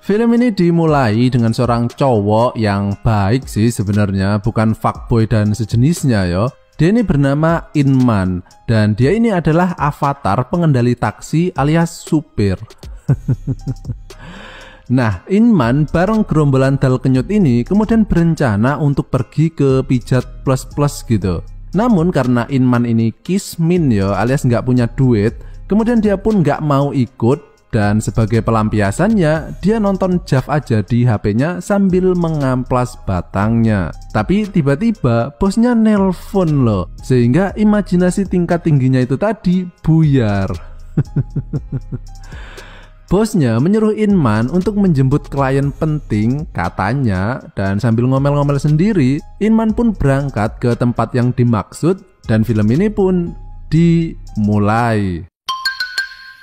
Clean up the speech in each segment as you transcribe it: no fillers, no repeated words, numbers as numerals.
Film ini dimulai dengan seorang cowok yang baik sih sebenarnya, bukan fuckboy dan sejenisnya yo. Dia ini bernama Inman dan dia ini adalah avatar pengendali taksi alias supir. Nah, Inman bareng gerombolan dal kenyut ini kemudian berencana untuk pergi ke pijat plus gitu. Namun karena Inman ini kismin yo alias nggak punya duit, kemudian dia pun nggak mau ikut. Dan sebagai pelampiasannya, dia nonton JAV aja di HP-nya sambil mengamplas batangnya. Tapi tiba-tiba bosnya nelpon loh, sehingga imajinasi tingkat tingginya itu tadi buyar. Bosnya menyuruh Inman untuk menjemput klien penting katanya, dan sambil ngomel-ngomel sendiri, Inman pun berangkat ke tempat yang dimaksud dan film ini pun dimulai.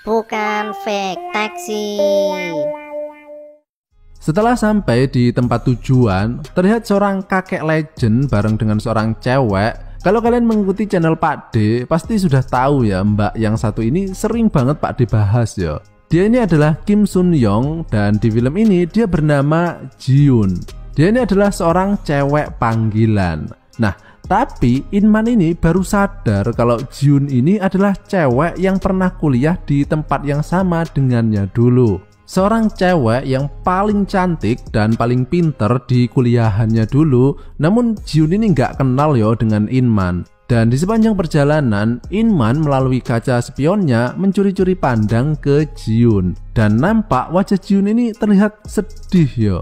Bukan fake taksi. Setelah sampai di tempat tujuan, terlihat seorang kakek legend bareng dengan seorang cewek. Kalau kalian mengikuti channel Pak D, pasti sudah tahu ya, mbak yang satu ini sering banget Pak D bahas ya. Dia ini adalah Kim Sun Young dan di film ini dia bernama Jiun. Dia ini adalah seorang cewek panggilan. Nah, tapi Inman ini baru sadar kalau Jiun ini adalah cewek yang pernah kuliah di tempat yang sama dengannya dulu. Seorang cewek yang paling cantik dan paling pinter di kuliahannya dulu. Namun Jiun ini nggak kenal yo dengan Inman. Dan di sepanjang perjalanan, Inman melalui kaca spionnya mencuri-curi pandang ke Jiun. Dan nampak wajah Jiun ini terlihat sedih yo.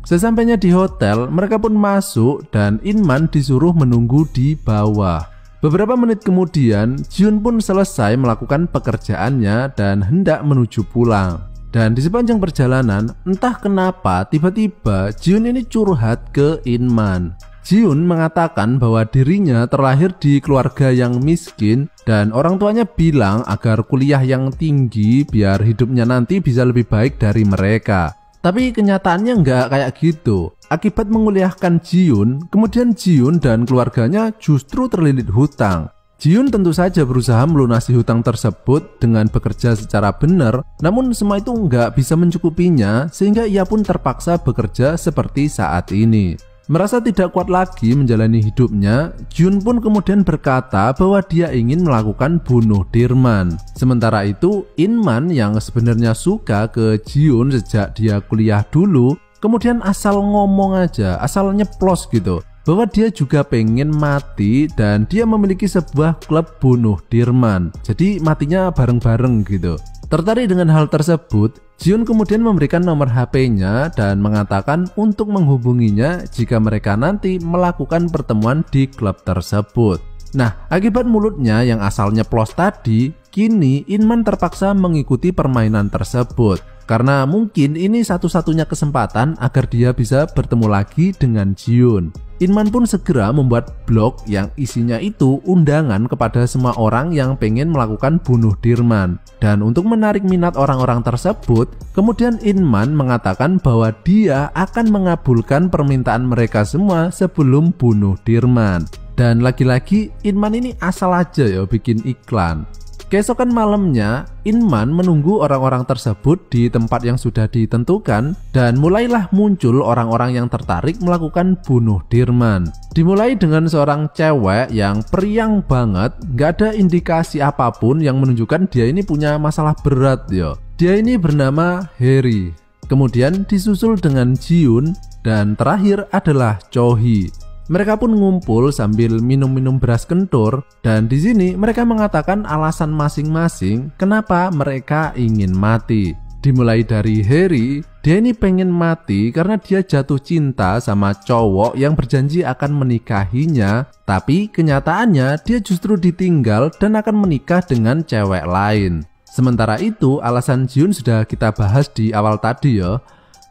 Sesampainya di hotel, mereka pun masuk dan Inman disuruh menunggu di bawah. Beberapa menit kemudian, Jiun pun selesai melakukan pekerjaannya dan hendak menuju pulang. Dan di sepanjang perjalanan, entah kenapa tiba-tiba Jiun ini curhat ke Inman. Jiun mengatakan bahwa dirinya terlahir di keluarga yang miskin dan orang tuanya bilang agar kuliah yang tinggi biar hidupnya nanti bisa lebih baik dari mereka. Tapi kenyataannya nggak kayak gitu. Akibat menguliahkan Jiun, kemudian Jiun dan keluarganya justru terlilit hutang. Jiun tentu saja berusaha melunasi hutang tersebut dengan bekerja secara benar, namun semua itu nggak bisa mencukupinya sehingga ia pun terpaksa bekerja seperti saat ini. Merasa tidak kuat lagi menjalani hidupnya, Jiun pun kemudian berkata bahwa dia ingin melakukan bunuh diri. Sementara itu, Inman yang sebenarnya suka ke Jiun sejak dia kuliah dulu, kemudian asal ngomong aja, asal nyeplos gitu, bahwa dia juga pengen mati dan dia memiliki sebuah klub bunuh diri. Jadi matinya bareng-bareng gitu. Tertarik dengan hal tersebut, Jiun kemudian memberikan nomor HP-nya dan mengatakan untuk menghubunginya jika mereka nanti melakukan pertemuan di klub tersebut. Nah, akibat mulutnya yang asalnya nyeplos tadi, kini Inman terpaksa mengikuti permainan tersebut. Karena mungkin ini satu-satunya kesempatan agar dia bisa bertemu lagi dengan Jiun. Inman pun segera membuat blog yang isinya itu undangan kepada semua orang yang pengen melakukan bunuh diri. Dan untuk menarik minat orang-orang tersebut, kemudian Inman mengatakan bahwa dia akan mengabulkan permintaan mereka semua sebelum bunuh diri. Dan lagi-lagi Inman ini asal aja ya bikin iklan. Keesokan malamnya, Inman menunggu orang-orang tersebut di tempat yang sudah ditentukan dan mulailah muncul orang-orang yang tertarik melakukan bunuh diri. Dimulai dengan seorang cewek yang periang banget, gak ada indikasi apapun yang menunjukkan dia ini punya masalah berat yo. Dia ini bernama Harry. Kemudian disusul dengan Jiun dan terakhir adalah Chohi. Mereka pun ngumpul sambil minum-minum beras kentur dan di sini mereka mengatakan alasan masing-masing kenapa mereka ingin mati. Dimulai dari Harry, dia ini pengen mati karena dia jatuh cinta sama cowok yang berjanji akan menikahinya, tapi kenyataannya dia justru ditinggal dan akan menikah dengan cewek lain. Sementara itu alasan Jiun sudah kita bahas di awal tadi ya.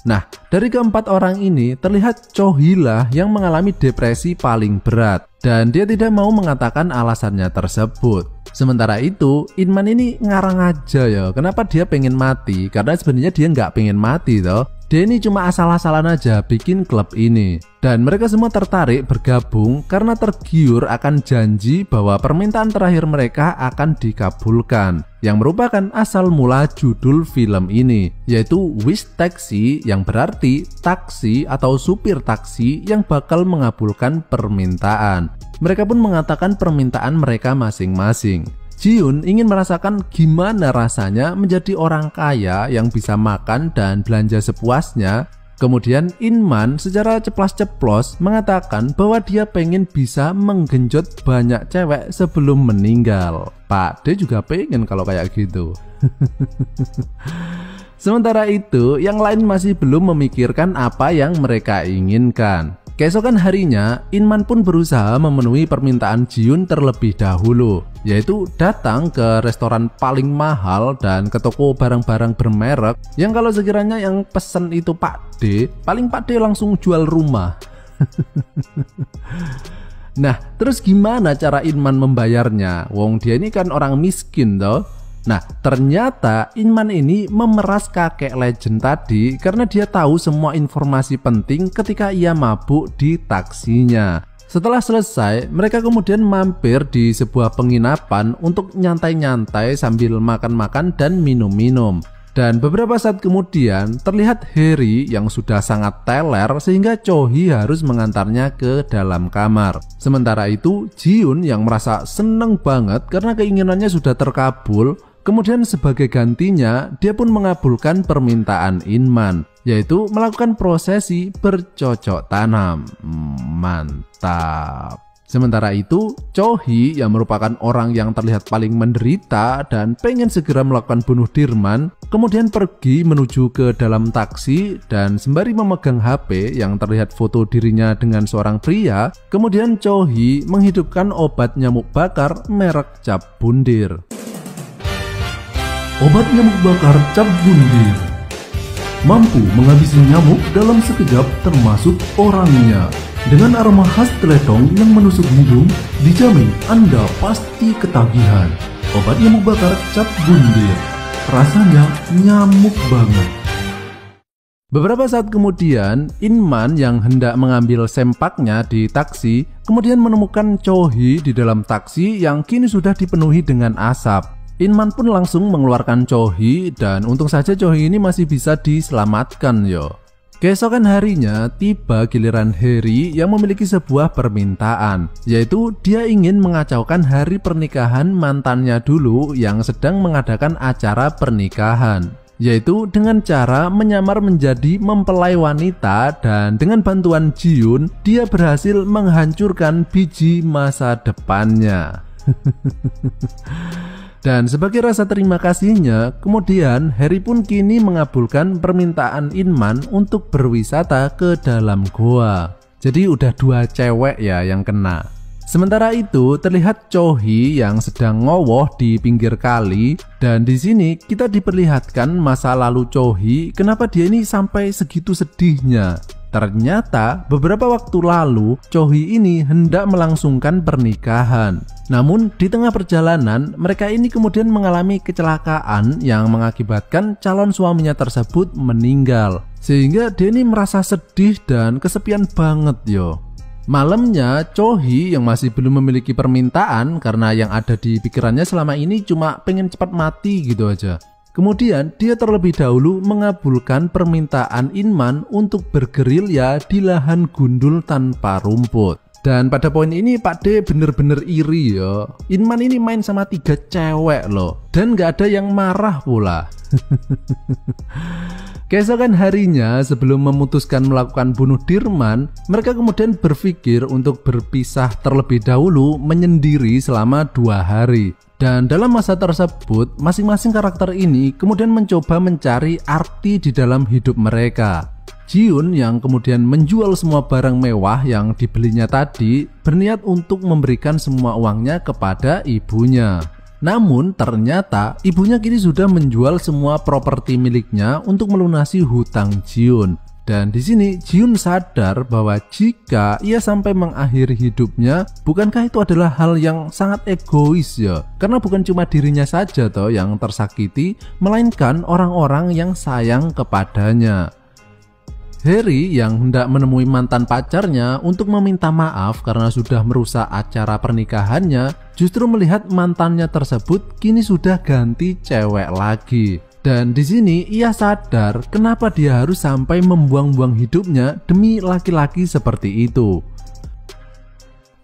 Nah, dari keempat orang ini terlihat Chohi lah yang mengalami depresi paling berat dan dia tidak mau mengatakan alasannya tersebut. Sementara itu, Inman ini ngarang aja ya, kenapa dia pengen mati, karena sebenarnya dia nggak pengen mati toh. Dia ini cuma asal-asalan aja bikin klub ini. Dan mereka semua tertarik bergabung karena tergiur akan janji bahwa permintaan terakhir mereka akan dikabulkan, yang merupakan asal mula judul film ini, yaitu Wish Taxi, yang berarti taksi atau supir taksi yang bakal mengabulkan permintaan. Mereka pun mengatakan permintaan mereka masing-masing. Jiun ingin merasakan gimana rasanya menjadi orang kaya yang bisa makan dan belanja sepuasnya. Kemudian Inman secara ceplas-ceplos mengatakan bahwa dia pengen bisa menggenjot banyak cewek sebelum meninggal. Pak D juga pengen kalau kayak gitu. Sementara itu, yang lain masih belum memikirkan apa yang mereka inginkan. Keesokan harinya, Inman pun berusaha memenuhi permintaan Jiun terlebih dahulu, yaitu datang ke restoran paling mahal dan ke toko barang-barang bermerek yang kalau sekiranya yang pesen itu Pak D, paling Pak D langsung jual rumah. Nah, terus gimana cara Inman membayarnya? Wong dia ini kan orang miskin toh. Nah, ternyata Inman ini memeras kakek legend tadi karena dia tahu semua informasi penting ketika ia mabuk di taksinya. Setelah selesai, mereka kemudian mampir di sebuah penginapan untuk nyantai-nyantai sambil makan-makan dan minum-minum. Dan beberapa saat kemudian terlihat Harry yang sudah sangat teler sehingga Chohee harus mengantarnya ke dalam kamar. Sementara itu Jiun yang merasa seneng banget karena keinginannya sudah terkabul. Kemudian sebagai gantinya, dia pun mengabulkan permintaan Inman, yaitu melakukan prosesi bercocok tanam. Mantap. Sementara itu, Chohee yang merupakan orang yang terlihat paling menderita dan pengen segera melakukan bunuh Dirman, kemudian pergi menuju ke dalam taksi dan sembari memegang HP yang terlihat foto dirinya dengan seorang pria, kemudian Chohee menghidupkan obat nyamuk bakar merek Cap Bundir. Obat nyamuk bakar Cap Bundir mampu menghabisi nyamuk dalam sekejap termasuk orangnya. Dengan aroma khas teletong yang menusuk hidung, dijamin Anda pasti ketagihan. Obat nyamuk bakar Cap Bundir, rasanya nyamuk banget. Beberapa saat kemudian, Inman yang hendak mengambil sempaknya di taksi kemudian menemukan Chohee di dalam taksi yang kini sudah dipenuhi dengan asap. Inman pun langsung mengeluarkan Chohee dan untung saja Chohee ini masih bisa diselamatkan yo. Keesokan harinya tiba giliran Harry yang memiliki sebuah permintaan, yaitu dia ingin mengacaukan hari pernikahan mantannya dulu yang sedang mengadakan acara pernikahan, yaitu dengan cara menyamar menjadi mempelai wanita dan dengan bantuan Jiun dia berhasil menghancurkan biji masa depannya. Dan sebagai rasa terima kasihnya, kemudian Harry pun kini mengabulkan permintaan Inman untuk berwisata ke dalam goa. Jadi udah 2 cewek ya yang kena. Sementara itu terlihat Chohee yang sedang ngowoh di pinggir kali dan di sini kita diperlihatkan masa lalu Chohee kenapa dia ini sampai segitu sedihnya. Ternyata beberapa waktu lalu Chohee ini hendak melangsungkan pernikahan. Namun di tengah perjalanan mereka ini kemudian mengalami kecelakaan yang mengakibatkan calon suaminya tersebut meninggal. Sehingga dia ini merasa sedih dan kesepian banget yo. Malamnya Chohee yang masih belum memiliki permintaan karena yang ada di pikirannya selama ini cuma pengen cepat mati gitu aja. Kemudian dia terlebih dahulu mengabulkan permintaan Inman untuk bergerilya di lahan gundul tanpa rumput. Dan pada poin ini Pak D bener-bener iri ya. Inman ini main sama 3 cewek loh. Dan gak ada yang marah pula. Keesokan harinya sebelum memutuskan melakukan bunuh Dirman, mereka kemudian berpikir untuk berpisah terlebih dahulu menyendiri selama 2 hari. Dan dalam masa tersebut, masing-masing karakter ini kemudian mencoba mencari arti di dalam hidup mereka. Jiun yang kemudian menjual semua barang mewah yang dibelinya tadi berniat untuk memberikan semua uangnya kepada ibunya. Namun ternyata ibunya kini sudah menjual semua properti miliknya untuk melunasi hutang Jiun. Dan di sini Jiun sadar bahwa jika ia sampai mengakhiri hidupnya, bukankah itu adalah hal yang sangat egois ya? Karena bukan cuma dirinya saja toh yang tersakiti, melainkan orang-orang yang sayang kepadanya. Harry yang hendak menemui mantan pacarnya untuk meminta maaf karena sudah merusak acara pernikahannya, justru melihat mantannya tersebut kini sudah ganti cewek lagi. Dan di sini ia sadar kenapa dia harus sampai membuang-buang hidupnya demi laki-laki seperti itu.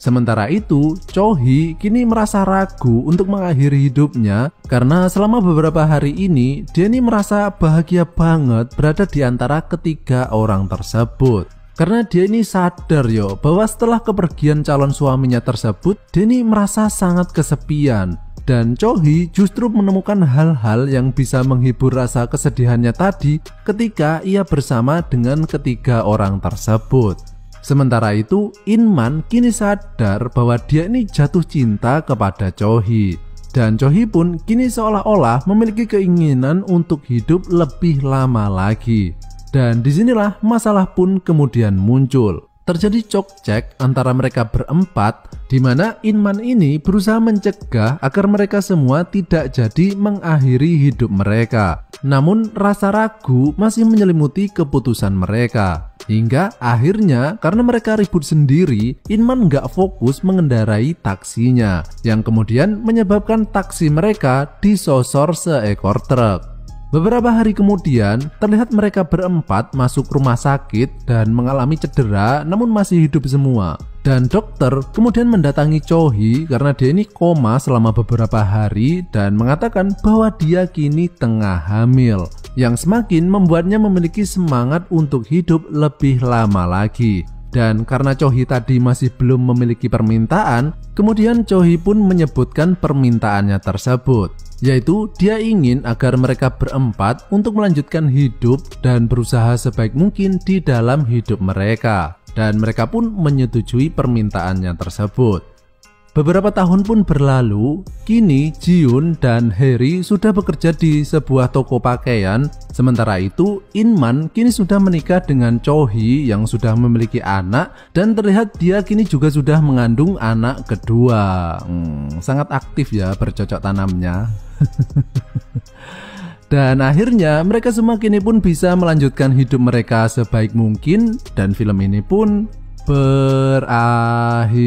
Sementara itu, Cho-hee kini merasa ragu untuk mengakhiri hidupnya karena selama beberapa hari ini dia ini merasa bahagia banget berada di antara ketiga orang tersebut. Karena dia ini sadar bahwa setelah kepergian calon suaminya tersebut, dia ini merasa sangat kesepian. Dan Cho-hee justru menemukan hal-hal yang bisa menghibur rasa kesedihannya tadi ketika ia bersama dengan ketiga orang tersebut. Sementara itu, In-man kini sadar bahwa dia ini jatuh cinta kepada Cho-hee. Dan Cho-hee pun kini seolah-olah memiliki keinginan untuk hidup lebih lama lagi. Dan disinilah masalah pun kemudian muncul. Terjadi cekcok antara mereka berempat, di mana In-man ini berusaha mencegah agar mereka semua tidak jadi mengakhiri hidup mereka. Namun rasa ragu masih menyelimuti keputusan mereka. Hingga akhirnya karena mereka ribut sendiri, In-man nggak fokus mengendarai taksinya, yang kemudian menyebabkan taksi mereka disosor seekor truk. Beberapa hari kemudian, terlihat mereka berempat masuk rumah sakit dan mengalami cedera namun masih hidup semua. Dan dokter kemudian mendatangi Cho-hee karena dia ini koma selama beberapa hari dan mengatakan bahwa dia kini tengah hamil, yang semakin membuatnya memiliki semangat untuk hidup lebih lama lagi. Dan karena Cho-hee tadi masih belum memiliki permintaan, kemudian Cho-hee pun menyebutkan permintaannya tersebut, yaitu dia ingin agar mereka berempat untuk melanjutkan hidup dan berusaha sebaik mungkin di dalam hidup mereka. Dan mereka pun menyetujui permintaannya tersebut. Beberapa tahun pun berlalu, kini Ji-yoon dan Harry sudah bekerja di sebuah toko pakaian. Sementara itu, In-man kini sudah menikah dengan Cho-hee yang sudah memiliki anak dan terlihat dia kini juga sudah mengandung anak kedua. Sangat aktif ya bercocok tanamnya. Dan akhirnya mereka semua kini pun bisa melanjutkan hidup mereka sebaik mungkin dan film ini pun berakhir.